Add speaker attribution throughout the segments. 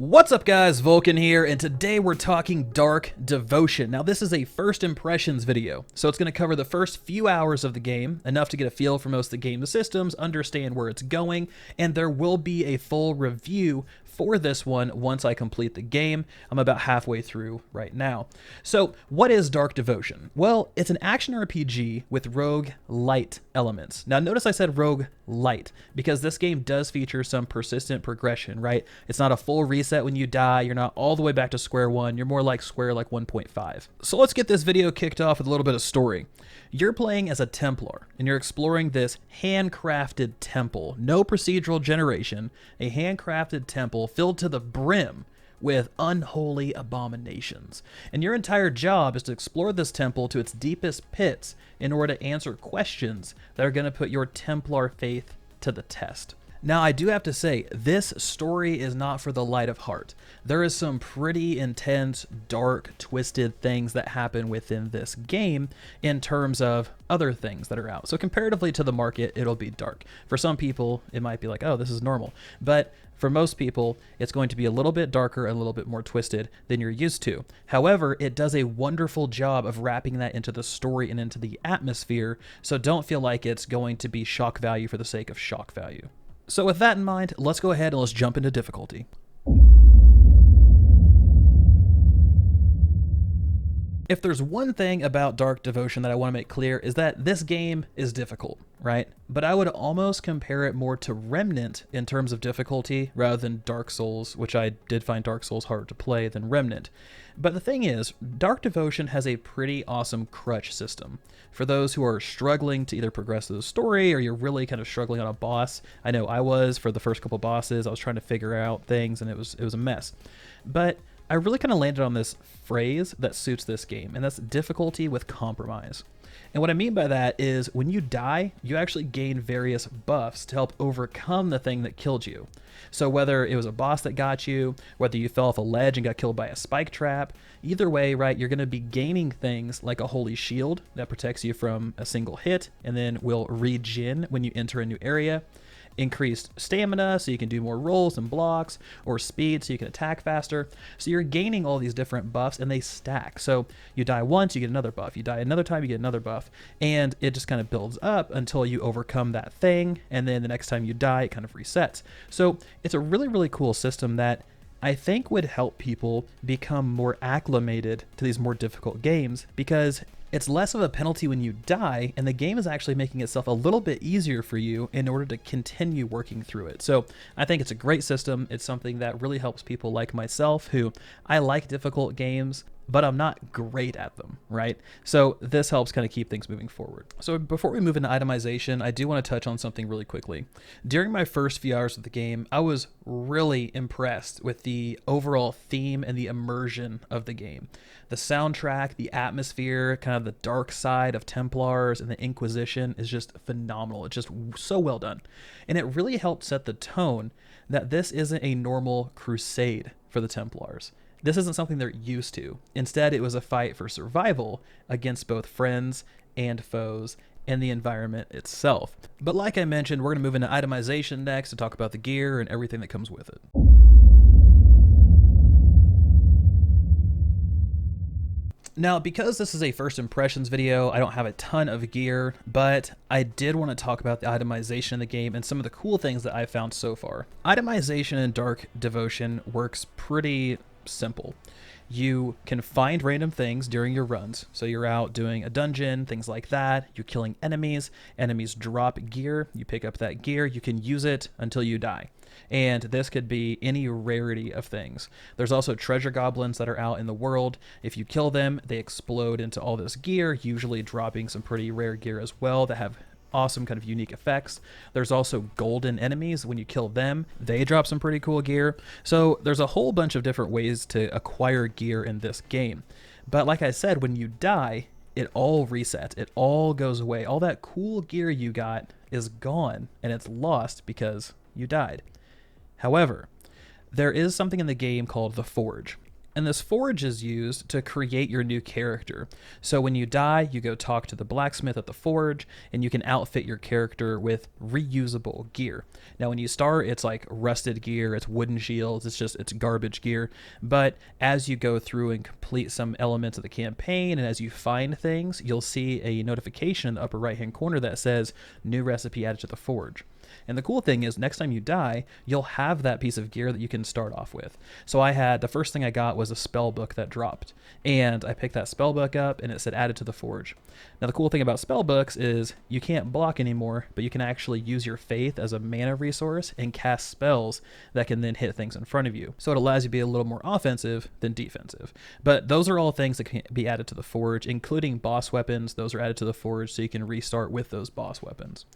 Speaker 1: What's up guys, Vulkan here, and today we're talking Dark Devotion. Now this is a first impressions video, so it's going to cover the first few hours of the game, enough to get a feel for most of the game's systems, understand where it's going, and there will be a full review for this one once I complete the game. I'm about halfway through right now. So what is Dark Devotion? Well, it's an action RPG with roguelite elements. Now notice I said roguelite because this game does feature some persistent progression, right? It's not a full reset when you die. You're not all the way back to square one. You're more like square like 1.5. So let's get this video kicked off with a little bit of story. You're playing as a Templar, and you're exploring this handcrafted temple. No procedural generation, a handcrafted temple filled to the brim with unholy abominations. And your entire job is to explore this temple to its deepest pits in order to answer questions that are going to put your Templar faith to the test. Now, I do have to say, this story is not for the light of heart. There is some pretty intense, dark, twisted things that happen within this game in terms of other things that are out. So comparatively to the market, it'll be dark. For some people, it might be like, oh, this is normal. But for most people, it's going to be a little bit darker and a little bit more twisted than you're used to. However, it does a wonderful job of wrapping that into the story and into the atmosphere, so don't feel like it's going to be shock value for the sake of shock value. So with that in mind, let's go ahead and let's jump into difficulty. If there's one thing about Dark Devotion that I want to make clear is that this game is difficult, right? But I would almost compare it more to Remnant in terms of difficulty rather than Dark Souls, which I did find Dark Souls harder to play than Remnant. But the thing is, Dark Devotion has a pretty awesome crutch system. For those who are struggling to either progress through the story or you're really kind of struggling on a boss, I know I was for the first couple bosses. I was trying to figure out things and it was a mess. But I really kind of landed on this phrase that suits this game, and that's difficulty with compromise. And what I mean by that is when you die, you actually gain various buffs to help overcome the thing that killed you. So whether it was a boss that got you, whether you fell off a ledge and got killed by a spike trap, either way, right, you're going to be gaining things like a holy shield that protects you from a single hit and then will regen when you enter a new area. Increased stamina so you can do more rolls and blocks, or speed so you can attack faster. So you're gaining all these different buffs and they stack. So you die once, you get another buff. You die another time, you get another buff. And it just kind of builds up until you overcome that thing. And then the next time you die, it kind of resets. So it's a really, really cool system that I think would help people become more acclimated to these more difficult games, because it's less of a penalty when you die, and the game is actually making itself a little bit easier for you in order to continue working through it. So I think it's a great system. It's something that really helps people like myself who I like difficult games, but I'm not great at them, right? So this helps kind of keep things moving forward. So before we move into itemization, I do want to touch on something really quickly. During my first few hours of the game, I was really impressed with the overall theme and the immersion of the game. The soundtrack, the atmosphere, kind of the dark side of Templars and the Inquisition is just phenomenal. It's just so well done. And it really helped set the tone that this isn't a normal crusade for the Templars. This isn't something they're used to. Instead, it was a fight for survival against both friends and foes and the environment itself. But like I mentioned, we're going to move into itemization next to talk about the gear and everything that comes with it. Now, because this is a first impressions video, I don't have a ton of gear, but I did want to talk about the itemization in the game and some of the cool things that I've found so far. Itemization in Dark Devotion works pretty simple. You can find random things during your runs. So you're out doing a dungeon, things like that. You're killing enemies. Enemies drop gear. You pick up that gear. You can use it until you die. And this could be any rarity of things. There's also treasure goblins that are out in the world. If you kill them, they explode into all this gear, usually dropping some pretty rare gear as well that have awesome kind of unique effects. There's also golden enemies. When you kill them, they drop some pretty cool gear. So there's a whole bunch of different ways to acquire gear in this game. But like I said, when you die, it all resets. It all goes away. All that cool gear you got is gone, and it's lost because you died. However, there is something in the game called the Forge. And this forge is used to create your new character. So when you die, you go talk to the blacksmith at the forge, and you can outfit your character with reusable gear. Now when you start, it's like rusted gear, it's wooden shields, it's garbage gear. But as you go through and complete some elements of the campaign, and as you find things, you'll see a notification in the upper right hand corner that says new recipe added to the forge. And the cool thing is, next time you die, you'll have that piece of gear that you can start off with. So the first thing I got was a spell book that dropped, and I picked that spell book up, and it said added to the forge. Now the cool thing about spell books is you can't block anymore, but you can actually use your faith as a mana resource and cast spells that can then hit things in front of you. So it allows you to be a little more offensive than defensive. But those are all things that can be added to the forge, including boss weapons. Those are added to the forge so you can restart with those boss weapons.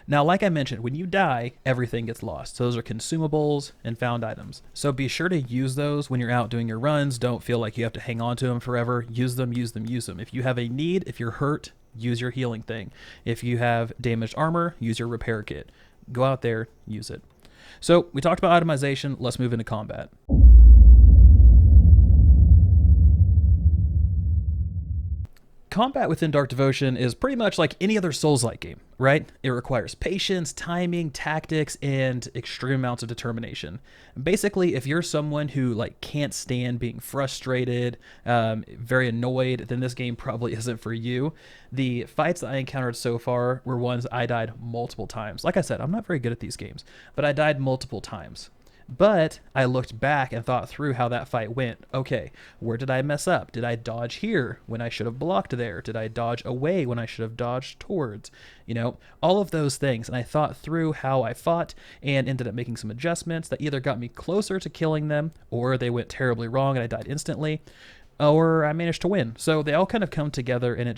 Speaker 1: Now, like I mentioned, when you die, everything gets lost. So those are consumables and found items. So be sure to use those when you're out doing your runs. Don't feel like you have to hang on to them forever. Use them, use them, use them. If you have a need, if you're hurt, use your healing thing. If you have damaged armor, use your repair kit. Go out there, use it. So we talked about itemization. Let's move into combat. Combat within Dark Devotion is pretty much like any other Souls-like game, right? It requires patience, timing, tactics, and extreme amounts of determination. Basically, if you're someone who can't stand being frustrated, very annoyed, then this game probably isn't for you. The fights that I encountered so far were ones I died multiple times. Like I said, I'm not very good at these games, but I died multiple times. But I looked back and thought through how that fight went. Okay, where did I mess up? Did I dodge here when I should have blocked there? Did I dodge away when I should have dodged towards? All of those things. And I thought through how I fought and ended up making some adjustments that either got me closer to killing them, or they went terribly wrong and I died instantly, or I managed to win. So they all kind of come together, and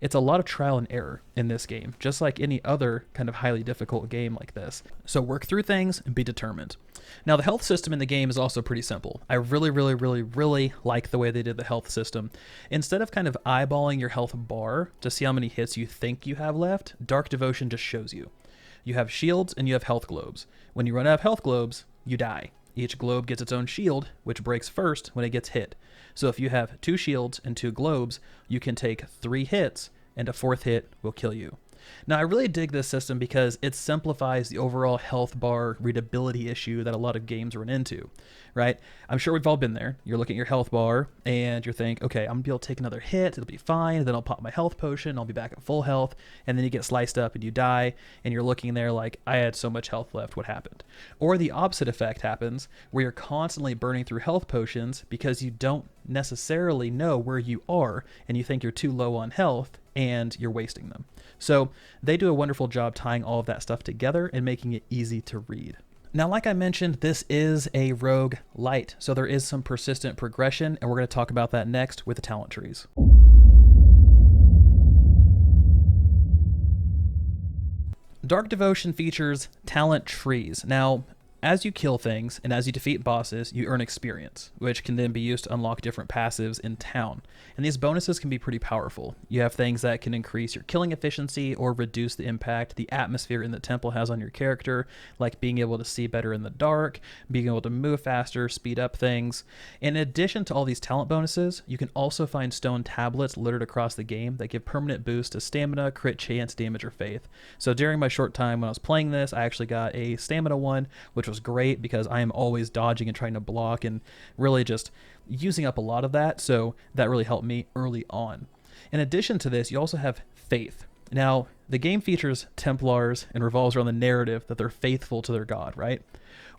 Speaker 1: it's a lot of trial and error in this game, just like any other kind of highly difficult game like this. So work through things and be determined. Now the health system in the game is also pretty simple. I really, really, really, really like the way they did the health system. Instead of kind of eyeballing your health bar to see how many hits you think you have left, Dark Devotion just shows you. You have shields and you have health globes. When you run out of health globes, you die. Each globe gets its own shield, which breaks first when it gets hit. So if you have 2 shields and 2 globes, you can take 3 hits, and a 4th hit will kill you. Now, I really dig this system because it simplifies the overall health bar readability issue that a lot of games run into, right? I'm sure we've all been there. You're looking at your health bar and you're thinking, okay, I'm gonna be able to take another hit, it'll be fine, then I'll pop my health potion, I'll be back at full health, and then you get sliced up and you die, and you're looking there like, I had so much health left, what happened? Or the opposite effect happens, where you're constantly burning through health potions because you don't necessarily know where you are, and you think you're too low on health, and you're wasting them. So they do a wonderful job tying all of that stuff together and making it easy to read. Now, like I mentioned, this is a roguelite, so there is some persistent progression, and we're going to talk about that next with the talent trees. Dark Devotion features talent trees. Now, as you kill things and as you defeat bosses, you earn experience, which can then be used to unlock different passives in town. And these bonuses can be pretty powerful. You have things that can increase your killing efficiency or reduce the impact the atmosphere in the temple has on your character, like being able to see better in the dark, being able to move faster, speed up things. In addition to all these talent bonuses, you can also find stone tablets littered across the game that give permanent boosts to stamina, crit chance, damage, or faith. So during my short time when I was playing this, I actually got a stamina one, which was great because I am always dodging and trying to block and really just using up a lot of that, so that really helped me early on. In addition to this, you also have faith. Now, the game features Templars and revolves around the narrative that they're faithful to their god, right?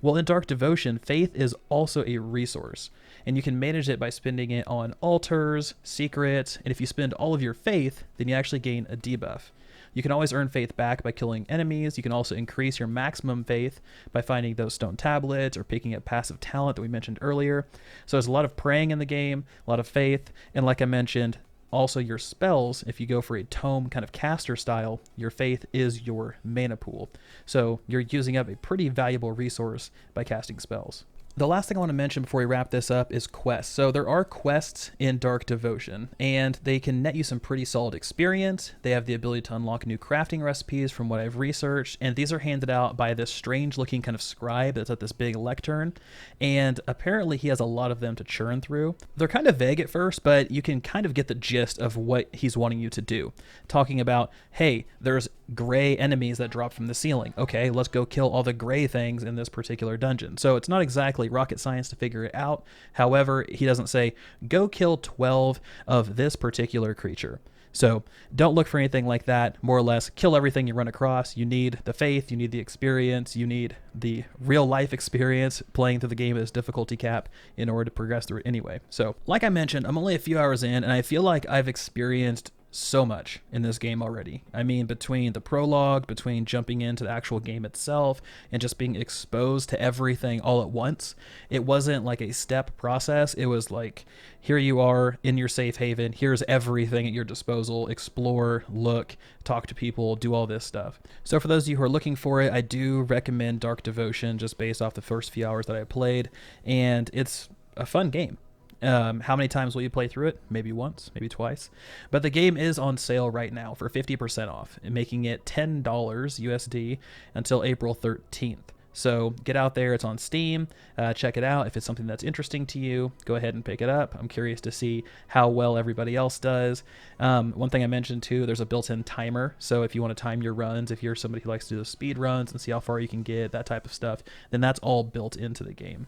Speaker 1: Well, in Dark Devotion, faith is also a resource, and you can manage it by spending it on altars, secrets, and if you spend all of your faith, then you actually gain a debuff. You can always earn faith back by killing enemies. You can also increase your maximum faith by finding those stone tablets or picking up passive talent that we mentioned earlier. So there's a lot of praying in the game, a lot of faith, and like I mentioned, also your spells, if you go for a tome kind of caster style, your faith is your mana pool. So you're using up a pretty valuable resource by casting spells. The last thing I want to mention before we wrap this up is quests. So there are quests in Dark Devotion, and they can net you some pretty solid experience. They have the ability to unlock new crafting recipes from what I've researched, and these are handed out by this strange looking kind of scribe that's at this big lectern, and apparently he has a lot of them to churn through. They're kind of vague at first, but you can kind of get the gist of what he's wanting you to do. Talking about, hey, there's gray enemies that drop from the ceiling. Okay, let's go kill all the gray things in this particular dungeon. So it's not exactly rocket science to figure it out. However, he doesn't say, go kill 12 of this particular creature. So don't look for anything like that. More or less, kill everything you run across. You need the faith, you need the experience, you need the real life experience playing through the game at its difficulty cap in order to progress through it anyway. So like I mentioned, I'm only a few hours in, and I feel like I've experienced so much in this game already. I mean, between the prologue, between jumping into the actual game itself, and just being exposed to everything all at once, it wasn't like a step process. It was like, here you are in your safe haven, here's everything at your disposal, explore, look, talk to people, do all this stuff. So for those of you who are looking for it, I do recommend Dark Devotion just based off the first few hours that I played, and it's a fun game. How many times will you play through it? Maybe once, maybe twice. But the game is on sale right now for 50% off, making it $10 USD until April 13th. So get out there. It's on Steam. Check it out. If it's something that's interesting to you, go ahead and pick it up. I'm curious to see how well everybody else does. One thing I mentioned too, there's a built-in timer. So if you want to time your runs, if you're somebody who likes to do the speed runs and see how far you can get, that type of stuff, then that's all built into the game.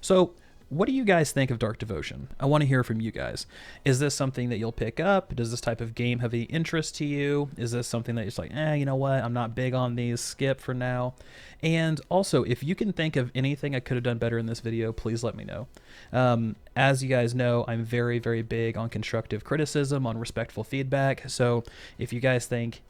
Speaker 1: So what do you guys think of Dark Devotion? I want to hear from you guys. Is this something that you'll pick up? Does this type of game have any interest to you? Is this something that you're just like, you know what? I'm not big on these, skip for now. And also, if you can think of anything I could have done better in this video, please let me know. As you guys know, I'm very, very big on constructive criticism, on respectful feedback. So if you guys think,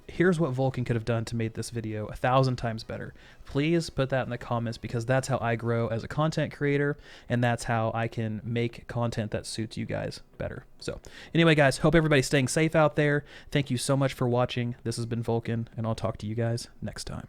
Speaker 1: here's what Vulkan could have done to make this video 1,000 times better, please put that in the comments, because that's how I grow as a content creator, and that's how I can make content that suits you guys better. So anyway, guys, hope everybody's staying safe out there. Thank you so much for watching. This has been Vulkan, and I'll talk to you guys next time.